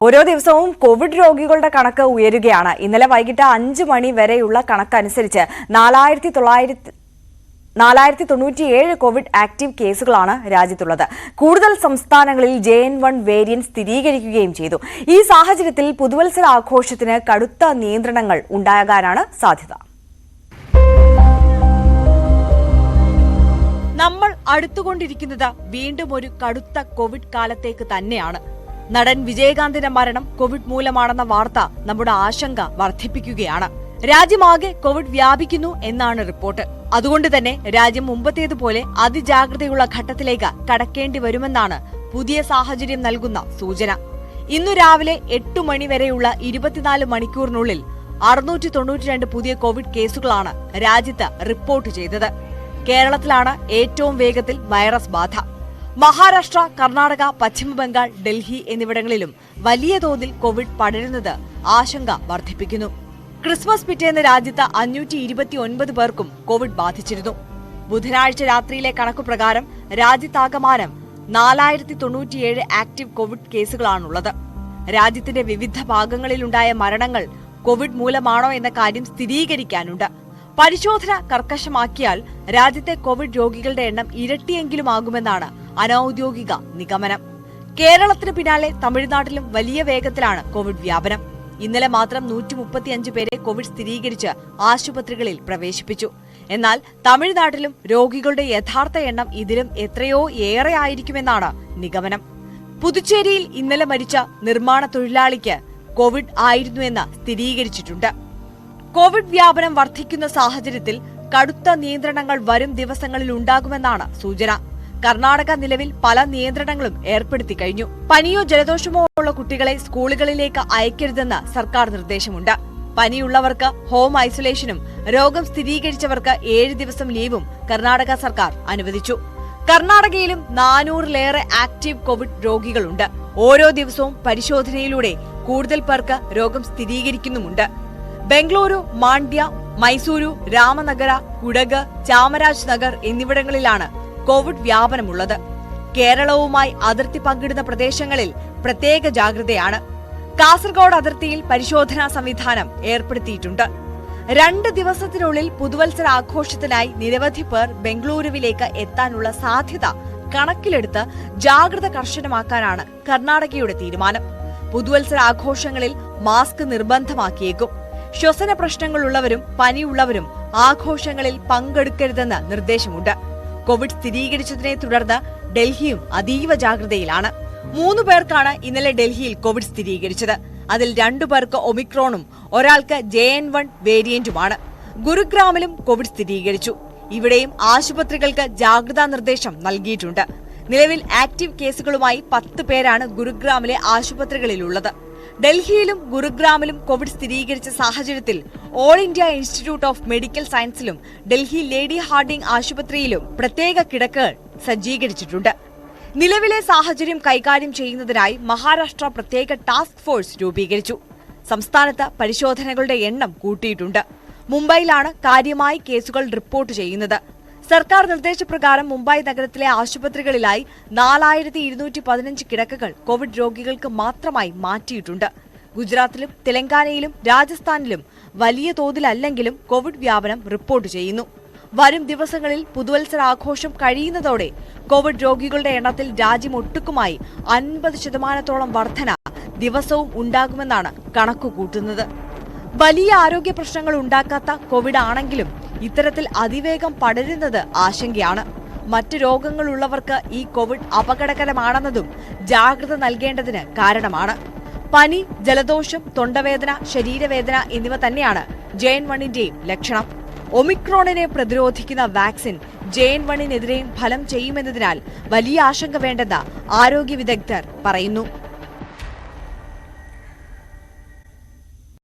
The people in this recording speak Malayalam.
ഓരോ ദിവസവും കോവിഡ് രോഗികളുടെ കണക്ക് ഉയരുകയാണ്. ഇന്നലെ വൈകിട്ട് 5 മണി വരെയുള്ള കണക്കനുസരിച്ച് 4097 കോവിഡ് ആക്റ്റീവ് കേസുകളാണ് രാജ്യത്തുള്ളത്. കൂടുതൽ സംസ്ഥാനങ്ങളിൽ JN1 വേരിയന്റ് സ്ഥിരീകരിക്കുകയും ചെയ്തു. ഈ സാഹചര്യത്തിൽ പുതുവത്സര ആഘോഷത്തിന് കടുത്ത നിയന്ത്രണങ്ങൾ ഉണ്ടാകാനാണ് സാധ്യത. നമ്മൾ അടുത്തുകൊണ്ടിരിക്കുന്നത് വീണ്ടും ഒരു കടുത്ത കോവിഡ് കാലത്തേക്ക് തന്നെയാണ്. നടൻ വിജയകാന്തിന്റെ മരണം കോവിഡ് മൂലമാണെന്ന വാർത്ത നമ്മുടെ ആശങ്ക വർദ്ധിപ്പിക്കുകയാണ്. രാജ്യമാകെ കോവിഡ് വ്യാപിക്കുന്നു എന്നാണ് റിപ്പോർട്ട്. അതുകൊണ്ട് തന്നെ രാജ്യം മുമ്പത്തേതുപോലെ അതിജാഗ്രതയുള്ള ഘട്ടത്തിലേക്ക് കടക്കേണ്ടി വരുമെന്നാണ് പുതിയ സാഹചര്യം നൽകുന്ന സൂചന. ഇന്നു രാവിലെ 8 മണി വരെയുള്ള 24 മണിക്കൂറിനുള്ളിൽ 692 പുതിയ കോവിഡ് കേസുകളാണ് രാജ്യത്ത് റിപ്പോർട്ട് ചെയ്തത്. കേരളത്തിലാണ് ഏറ്റവും വേഗത്തിൽ വൈറസ് ബാധ. മഹാരാഷ്ട്ര, കർണാടക, പശ്ചിമബംഗാൾ, ഡൽഹി എന്നിവിടങ്ങളിലും വലിയ തോതിൽ കോവിഡ് പടരുന്നത് ആശങ്ക വർദ്ധിപ്പിക്കുന്നു. ക്രിസ്മസ് പിറ്റേന്ന് രാജ്യത്ത് 529 പേർക്കും കോവിഡ് ബാധിച്ചിരുന്നു. ബുധനാഴ്ച രാത്രിയിലെ കണക്കുപ്രകാരം രാജ്യത്താകമാനം 4097 ആക്റ്റീവ് കോവിഡ് കേസുകളാണുള്ളത്. രാജ്യത്തിന്റെ വിവിധ ഭാഗങ്ങളിലുണ്ടായ മരണങ്ങൾ കോവിഡ് മൂലമാണോ എന്ന കാര്യം സ്ഥിരീകരിക്കാനുണ്ട്. പരിശോധന കർക്കശമാക്കിയാൽ രാജ്യത്തെ കോവിഡ് രോഗികളുടെ എണ്ണം ഇരട്ടിയെങ്കിലും ആകുമെന്നാണ് അനൌദ്യോഗിക നിഗമനം. കേരളത്തിന് പിന്നാലെ തമിഴ്നാട്ടിലും വലിയ വേഗത്തിലാണ് കോവിഡ് വ്യാപനം. ഇന്നലെ മാത്രം 135 പേരെ കോവിഡ് സ്ഥിരീകരിച്ച് ആശുപത്രികളിൽ പ്രവേശിപ്പിച്ചു. എന്നാൽ തമിഴ്നാട്ടിലും രോഗികളുടെ യഥാർത്ഥ എണ്ണം ഇതിലും എത്രയോ ഏറെ ആയിരിക്കുമെന്നാണ് നിഗമനം. പുതുച്ചേരിയിൽ ഇന്നലെ മരിച്ച നിർമ്മാണ തൊഴിലാളിക്ക് കോവിഡ് ആയിരുന്നുവെന്ന് സ്ഥിരീകരിച്ചിട്ടുണ്ട്. കോവിഡ് വ്യാപനം വർദ്ധിക്കുന്ന സാഹചര്യത്തിൽ കടുത്ത നിയന്ത്രണങ്ങൾ വരും ദിവസങ്ങളിൽ ഉണ്ടാകുമെന്നാണ് സൂചന. കർണാടക നിലവിൽ പല നിയന്ത്രണങ്ങളും ഏർപ്പെടുത്തി കഴിഞ്ഞു. പനിയോ ജലദോഷമോ ഉള്ള കുട്ടികളെ സ്കൂളുകളിലേക്ക് അയക്കരുതെന്ന് സർക്കാർ നിർദ്ദേശമുണ്ട്. പനിയുള്ളവർക്ക് ഹോം ഐസൊലേഷനും രോഗം സ്ഥിരീകരിച്ചവർക്ക് 7 ദിവസം ലീവും കർണാടക സർക്കാർ അനുവദിച്ചു. കർണാടകയിലും 400-ലേറെ ആക്റ്റീവ് കോവിഡ് രോഗികളുണ്ട്. ഓരോ ദിവസവും പരിശോധനയിലൂടെ കൂടുതൽ പേർക്ക് രോഗം സ്ഥിരീകരിക്കുന്നുമുണ്ട്. ബംഗളൂരു, മാണ്ഡ്യ, മൈസൂരു, രാമനഗര, കുടക്, ചാമരാജ് നഗർ എന്നിവിടങ്ങളിലാണ് കോവിഡ് വ്യാപനമുള്ളത്. കേരളവുമായി അതിർത്തി പങ്കിടുന്ന പ്രദേശങ്ങളിൽ പ്രത്യേക ജാഗ്രതയാണ്. കാസർഗോഡ് അതിർത്തിയിൽ പരിശോധനാ സംവിധാനം ഏർപ്പെടുത്തിയിട്ടുണ്ട്. 2 ദിവസത്തിനുള്ളിൽ പുതുവത്സര ആഘോഷത്തിനായി നിരവധി പേർ ബംഗളൂരുവിലേക്ക് എത്താനുള്ള സാധ്യത കണക്കിലെടുത്ത് ജാഗ്രത കർശനമാക്കാനാണ് കർണാടകയുടെ തീരുമാനം. പുതുവത്സര ആഘോഷങ്ങളിൽ മാസ്ക് നിർബന്ധമാക്കിയേക്കും. ശ്വസന പ്രശ്നങ്ങളുള്ളവരും പനിയുള്ളവരും ആഘോഷങ്ങളിൽ പങ്കെടുക്കരുതെന്ന് നിർദ്ദേശമുണ്ട്. കോവിഡ് സ്ഥിരീകരിച്ചതിനെ തുടർന്ന് ഡൽഹിയും അതീവ ജാഗ്രതയിലാണ്. 3 പേർക്കാണ് ഇന്നലെ ഡൽഹിയിൽ കോവിഡ് സ്ഥിരീകരിച്ചത്. അതിൽ 2 പേർക്ക് ഒമിക്രോണും ഒരാൾക്ക് JN1 വേരിയന്റുമാണ്. ഗുരുഗ്രാമിലും കോവിഡ് സ്ഥിരീകരിച്ചു. ഇവിടെയും ആശുപത്രികൾക്ക് ജാഗ്രതാ നിർദ്ദേശം നൽകിയിട്ടുണ്ട്. നിലവിൽ ആക്റ്റീവ് കേസുകളുമായി 10 പേരാണ് ഗുരുഗ്രാമിലെ ആശുപത്രികളിലുള്ളത്. ഡൽഹിയിലും ഗുരുഗ്രാമിലും കോവിഡ് സ്ഥിരീകരിച്ച സാഹചര്യത്തിൽ all India institute of medical സയൻസിലും ഡൽഹി ലേഡി ഹാർഡിംഗ് ആശുപത്രിയിലും പ്രത്യേക കിടക്കകൾ സജ്ജീകരിച്ചിട്ടുണ്ട്. നിലവിലെ സാഹചര്യം കൈകാര്യം ചെയ്യുന്നതിനായി മഹാരാഷ്ട്ര പ്രത്യേക ടാസ്ക് ഫോഴ്സ് രൂപീകരിച്ചു. സംസ്ഥാനത്ത് പരിശോധനകളുടെ എണ്ണം കൂട്ടിയിട്ടുണ്ട്. മുംബൈയിലാണ് കാര്യമായി കേസുകൾ റിപ്പോർട്ട് ചെയ്യുന്നത്. സർക്കാർ നിർദ്ദേശപ്രകാരം മുംബൈ നഗരത്തിലെ ആശുപത്രികളിലായി 4215 കിടക്കകൾ കോവിഡ് രോഗികൾക്ക് മാത്രമായി മാറ്റിയിട്ടുണ്ട്. ഗുജറാത്തിലും തെലങ്കാനയിലും രാജസ്ഥാനിലും വലിയ തോതിലല്ലെങ്കിലും കോവിഡ് വ്യാപനം റിപ്പോർട്ട് ചെയ്യുന്നു. വരും ദിവസങ്ങളിൽ പുതുവത്സര ആഘോഷം കഴിയുന്നതോടെ കോവിഡ് രോഗികളുടെ എണ്ണത്തിൽ രാജ്യമൊട്ടുക്കുമായി 50% വർധന ദിവസവും ഉണ്ടാകുമെന്നാണ് കണക്കുകൂട്ടുന്നത്. വലിയ ആരോഗ്യ പ്രശ്നങ്ങൾ ഉണ്ടാക്കാത്ത കോവിഡ് ആണെങ്കിലും ഇത്തരത്തിൽ അതിവേഗം പടരുന്നത് ആശങ്കയാണ്. മറ്റ് രോഗങ്ങളുള്ളവർക്ക് ഈ കോവിഡ് അപകടകരമാണെന്നതും ജാഗ്രത നൽകേണ്ടതിന് കാരണമാണ്. പനി, ജലദോഷം, തൊണ്ടവേദന, ശരീരവേദന എന്നിവ തന്നെയാണ് JN1ന്റെയും ലക്ഷണം. ഒമിക്രോണിനെ പ്രതിരോധിക്കുന്ന വാക്സിൻ JN1-നെതിരെയും ഫലം ചെയ്യുമെന്നതിനാൽ വലിയ ആശങ്ക വേണ്ടെന്ന് ആരോഗ്യ വിദഗ്ധർ പറയുന്നു.